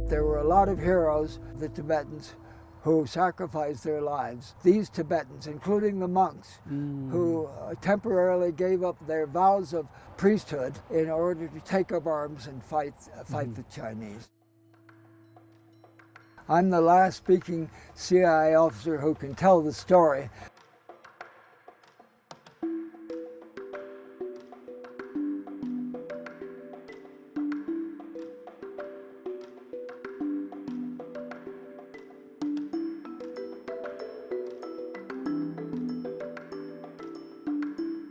There were a lot of heroes, the Tibetans, who sacrificed their lives. These Tibetans, including the monks, who temporarily gave up their vows of priesthood in order to take up arms and fight the Chinese. I'm the last speaking CIA officer who can tell the story.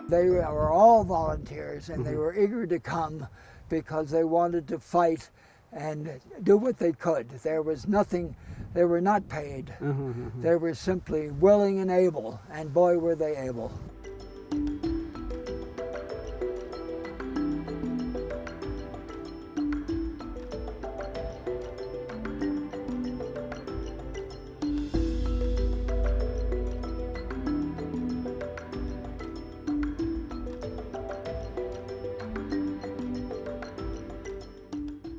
They were all volunteers, and they were eager to come because they wanted to fight and do what they could. There was nothing, they were not paid. They were simply willing and able, and boy were they able.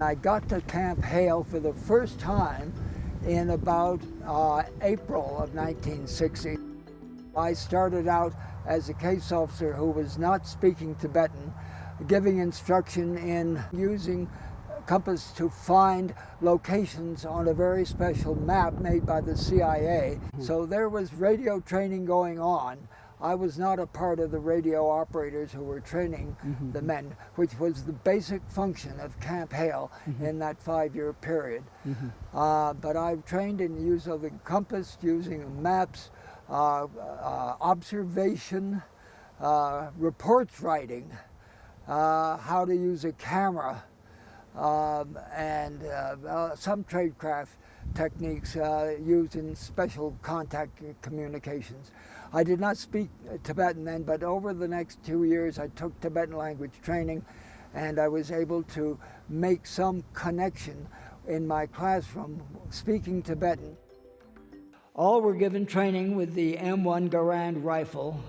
I got to Camp Hale for the first time in about April of 1960. I started out as a case officer who was not speaking Tibetan, giving instruction in using compass to find locations on a very special map made by the CIA. So there was radio training going on. I was not a part of the radio operators who were training the men, which was the basic function of Camp Hale in that 5-year period. But I've trained in use of the compass, using maps, observation, reports writing, how to use a camera, and some tradecraft techniques used in special contact communications. I did not speak Tibetan then, but over the next 2 years I took Tibetan language training, and I was able to make some connection in my classroom speaking Tibetan. All were given training with the M1 Garand rifle.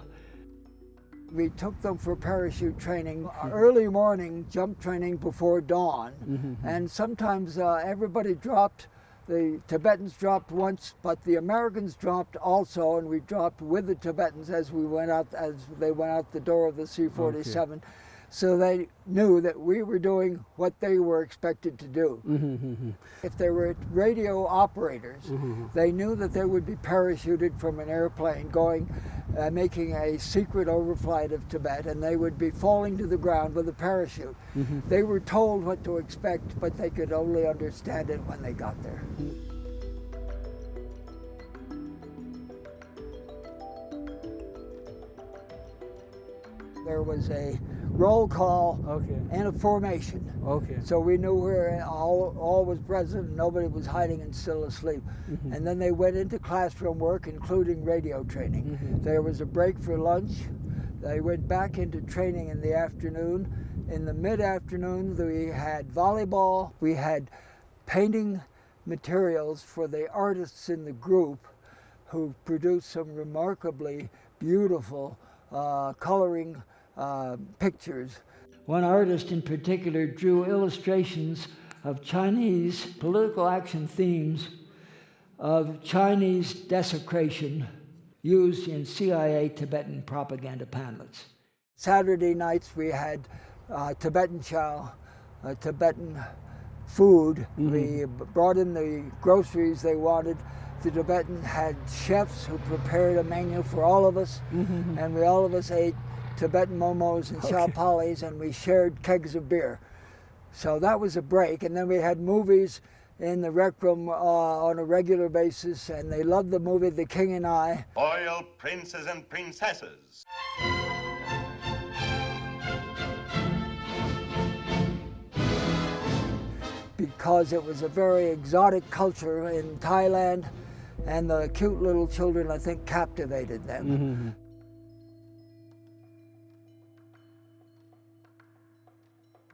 We took them for parachute training, early morning jump training before dawn, and sometimes everybody dropped. The Tibetans dropped once, but the Americans dropped also, and we dropped with the Tibetans as they went out the door of the C-47. Okay. So they knew that we were doing what they were expected to do. If they were radio operators, they knew that they would be parachuted from an airplane going, making a secret overflight of Tibet, and they would be falling to the ground with a parachute. They were told what to expect, but they could only understand it when they got there. There was a roll call and a formation. So we knew where all was present and nobody was hiding and still asleep. And then they went into classroom work, including radio training. There was a break for lunch. They went back into training in the afternoon. In the mid-afternoon, we had volleyball. We had painting materials for the artists in the group who produced some remarkably beautiful coloring pictures. One artist in particular drew illustrations of Chinese political action themes of Chinese desecration used in CIA Tibetan propaganda pamphlets. Saturday nights we had Tibetan chow, Tibetan food. We brought in the groceries they wanted. The Tibetan had chefs who prepared a menu for all of us, and all of us ate Tibetan momos and chow palis, and we shared kegs of beer. So that was a break, and then we had movies in the rec room on a regular basis, and they loved the movie The King and I. Royal princes and princesses. Because it was a very exotic culture in Thailand, and the cute little children, I think, captivated them.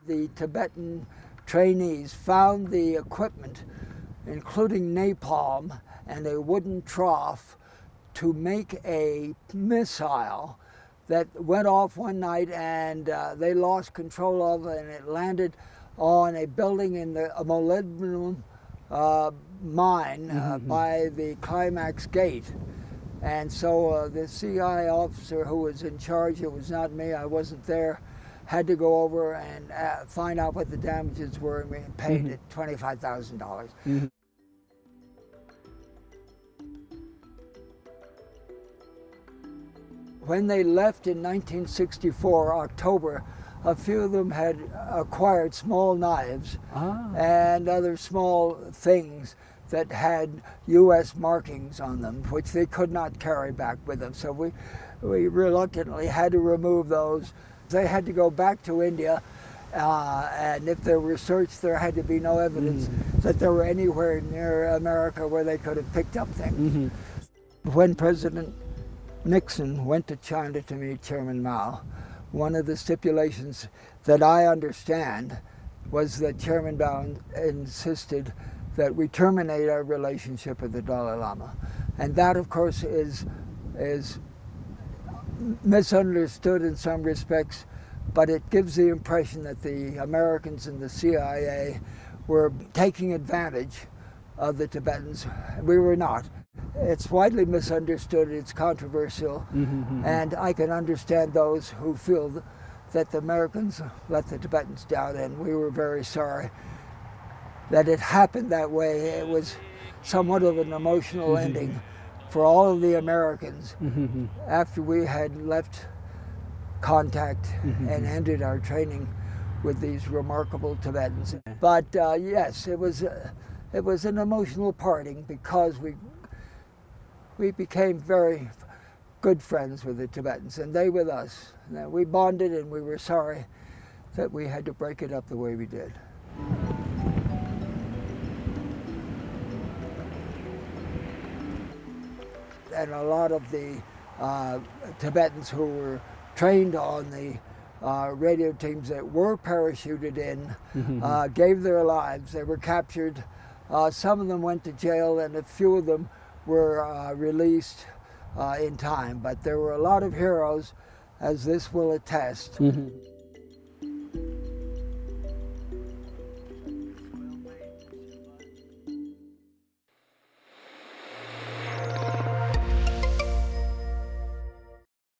The Tibetan trainees found the equipment, including napalm and a wooden trough, to make a missile that went off one night, and they lost control of it, and it landed on a building in a molybdenum mine by the climax gate. And so the CI officer who was in charge, it was not me, I wasn't there, had to go over and find out what the damages were, and we paid it $25,000. When they left in 1964, October, a few of them had acquired small knives and other small things that had U.S. markings on them, which they could not carry back with them. So we reluctantly had to remove those. They had to go back to India, and if they were searched, there had to be no evidence that they were anywhere near America where they could have picked up things. When President Nixon went to China to meet Chairman Mao, one of the stipulations that I understand was that Chairman Mao insisted that we terminate our relationship with the Dalai Lama. And that, of course, is misunderstood in some respects, but it gives the impression that the Americans and the CIA were taking advantage of the Tibetans. We were not. It's widely misunderstood, it's controversial, and I can understand those who feel that the Americans let the Tibetans down, and we were very sorry that it happened that way. It was somewhat of an emotional ending for all of the Americans after we had left contact and ended our training with these remarkable Tibetans. But yes, it was an emotional parting because we became very good friends with the Tibetans, and they with us. We bonded, and we were sorry that we had to break it up the way we did. And a lot of the Tibetans who were trained on the radio teams that were parachuted in gave their lives. They were captured. Some of them went to jail, and a few of them were released in time. But there were a lot of heroes, as this will attest.